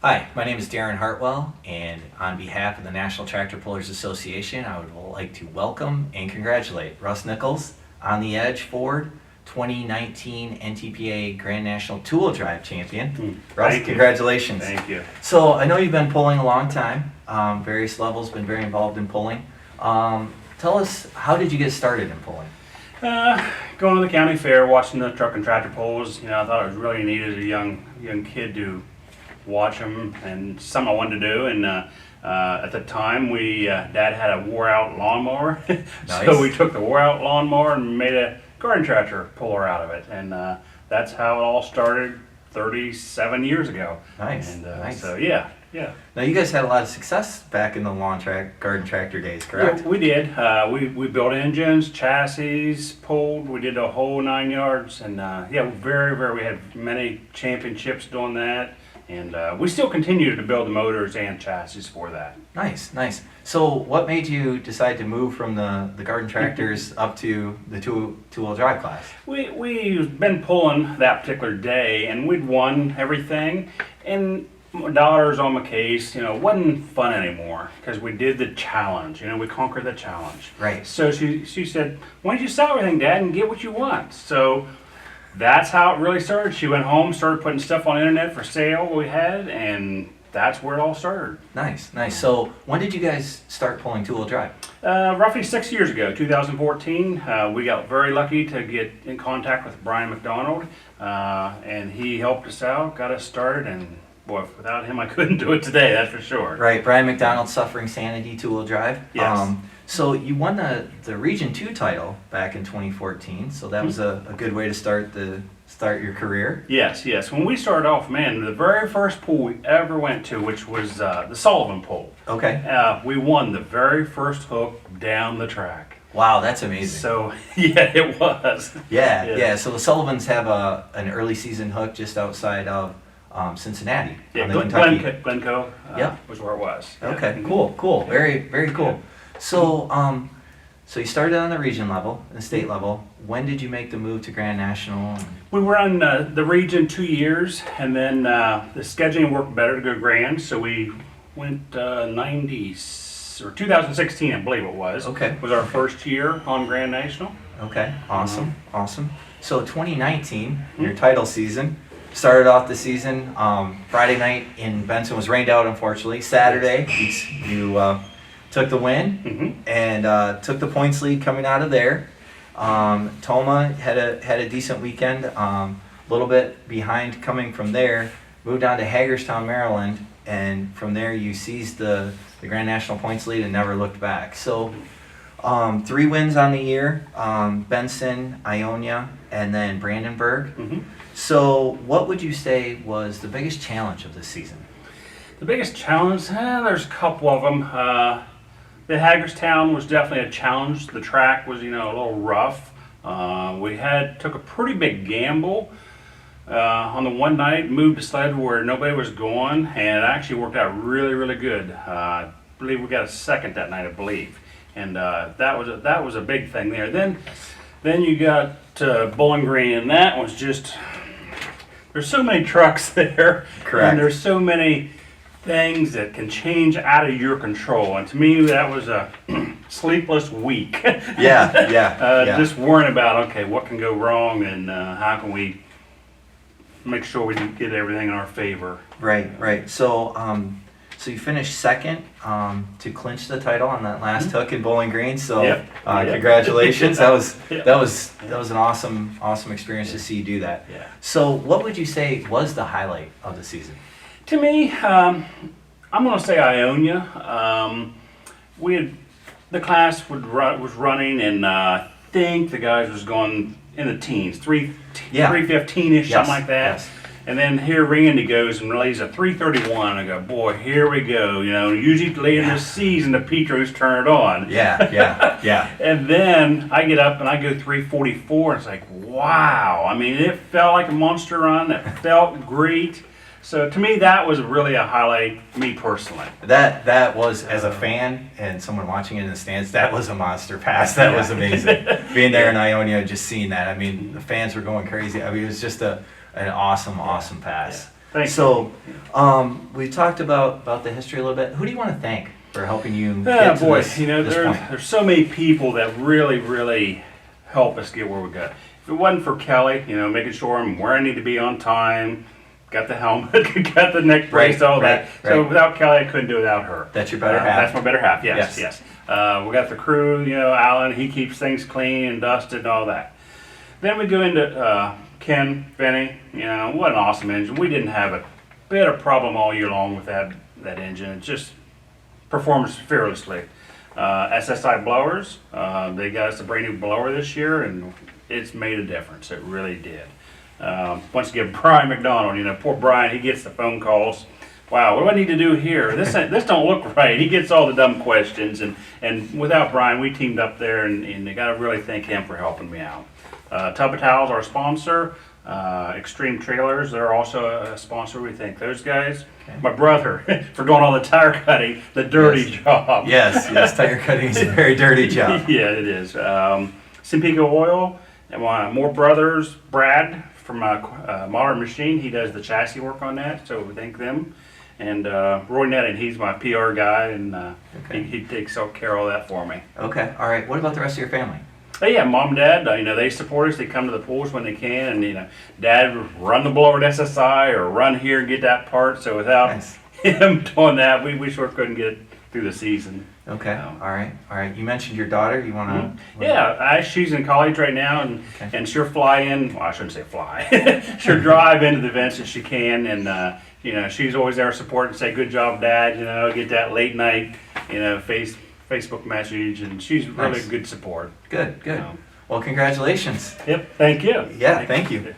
Hi, my name is Darren Hartwell, and on behalf of the National Tractor Pullers Association, I would like to welcome and congratulate Russ Nichols on the Edge Ford 2019 NTPA Grand National Two-Wheel Drive Champion. Russ, congratulations. Thank you. So I know you've been pulling a long time, various levels, been very involved in pulling. Tell us, how did you get started in pulling? Going to the county fair, watching the truck and tractor pulls, I thought it was really neat as a young kid to watch them, and something I wanted to do. And at the time, Dad had a wore-out lawnmower, Nice. So we took the wore-out lawnmower and made a garden tractor puller out of it, and that's how it all started 37 years ago. Nice, And nice. so yeah. Now you guys had a lot of success back in the garden tractor days, correct? Yeah, we did. We built engines, chassis, pulled. We did the whole 9 yards, and we had many championships doing that, and we still continue to build the motors and chassis for that. Nice, nice. So what made you decide to move from the garden tractors up to the two-wheel drive class? We've been pulling that particular day, and we'd won everything, and dollars on my case, wasn't fun anymore because we did the challenge. We conquered the challenge. Right. So she said, "Why don't you sell everything, Dad, and get what you want?" So that's how it really started. She went home, started putting stuff on the internet for sale we had, and that's where it all started. Nice, nice. So when did you guys start pulling two-wheel drive? Roughly 6 years ago, 2014, we got very lucky to get in contact with Bryan McDonald, and he helped us out, got us started, and boy, without him I couldn't do it today, that's for sure. Right, Bryan McDonald, Suffering Sanity two-wheel drive. Yes. So you won the Region 2 title back in 2014, so that was a good way to start your career. Yes. When we started off, man, the very first pull we ever went to, which was the Sullivan pull. Okay. We won the very first hook down the track. Wow, that's amazing. So, yeah, it was. Yeah. So the Sullivans have an early season hook just outside of Cincinnati. Yeah, on the Kentucky. Glencoe Yep. was where it was. Okay, cool. Very cool. So, so you started on the region level, the state level. When did you make the move to Grand National? We were on the region 2 years, and then the scheduling worked better to go grand, so we went 2016, I believe it was. Okay. Was our first year on Grand National. Okay, awesome. So 2019, your title season, started off the season. Friday night in Benson was rained out, unfortunately. Saturday, you took the win and took the points lead coming out of there. Tomah had a decent weekend, a little bit behind coming from there. Moved on to Hagerstown, Maryland, and from there you seized the Grand National points lead and never looked back. So 3 wins on the year, Benson, Ionia, and then Brandenburg. So what would you say was the biggest challenge of this season? The biggest challenge, there's a couple of them. The Hagerstown was definitely a challenge. The track was, a little rough. We took a pretty big gamble on the one night, moved a sled where nobody was going, and it actually worked out really, really good. I believe we got a second that night, I believe, and that was a big thing there. Then you got Bowling Green, and that was just, there's so many trucks there. Correct. And there's so many things that can change out of your control, and to me that was a sleepless week. Yeah. Just worrying about, okay, what can go wrong, and how can we make sure we get everything in our favor. Right. So so you finished second to clinch the title on that last hook in Bowling Green. So congratulations. That was an awesome experience to see you do that. Yeah. So what would you say was the highlight of the season? To me, I'm going to say Ionia. The class was running, and I think the guys was going in the teens, 315-ish, something like that. Yes. And then here Randy goes and lays a 331. I go, boy, here we go. Usually late in the season, the Petros turn it on. Yeah. And then I get up and I go 344. And it's like, wow. I mean, it felt like a monster run. It felt great. So to me, that was really a highlight, me personally. That was, as a fan and someone watching it in the stands, that was a monster pass. That was amazing. Being there in Ionia, just seeing that. I mean, the fans were going crazy. I mean, it was just an awesome pass. Thank you. So, we talked about the history a little bit. Who do you want to thank for helping you Yeah, get to boy, this, you know, this point? there's so many people that really help us get where we got. If it wasn't for Kelly, you know, making sure I'm where I need to be on time, got the helmet, got the neck brace, Right, all that. right, So right. without Kelly, I couldn't do it without her. That's your better half. That's my better half. Yes, Yes. yes. We got the crew. You know, Alan. He keeps things clean and dusted and all that. Then we go into Ken, Benny. You know, what an awesome engine. We didn't have a bit of problem all year long with that engine. It just performs fearlessly. SSI blowers. They got us a brand new blower this year, and it's made a difference. It really did. Once again, Bryan McDonald, you know, poor Bryan, he gets the phone calls. Wow, what do I need to do here? This don't look right. He gets all the dumb questions, and without Bryan, we teamed up there, and you got to really thank him for helping me out. Tub of Towels, our sponsor. Extreme Trailers, they're also a sponsor. We thank those guys. Okay. My brother for doing all the tire cutting, the dirty Yes. job. Yes, tire cutting is a very dirty job. Yeah, it is. Simpico Oil, and my more brothers, Brad from Modern Machine, he does the chassis work on that, so we thank them. And Roy Netting, he's my PR guy, and Okay. he takes care of all that for me. Okay, all right. What about the rest of your family? But yeah, mom and dad, you know, they support us. They come to the pools when they can, and you know, dad would run the blower at SSI or run here and get that part. So without Nice. him doing that, we sure couldn't get through the season. Okay, all right. You mentioned your daughter. You want to? Yeah, she's in college right now, and Okay. and she'll fly in. Well, I shouldn't say fly. She'll drive into the events if she can, and you know, she's always there to support and say, "Good job, Dad." You know, get that late night, you know, Facebook message, and she's really Nice. good support. Good. So, Well, congratulations. yep. Thank you. Yeah, thank you.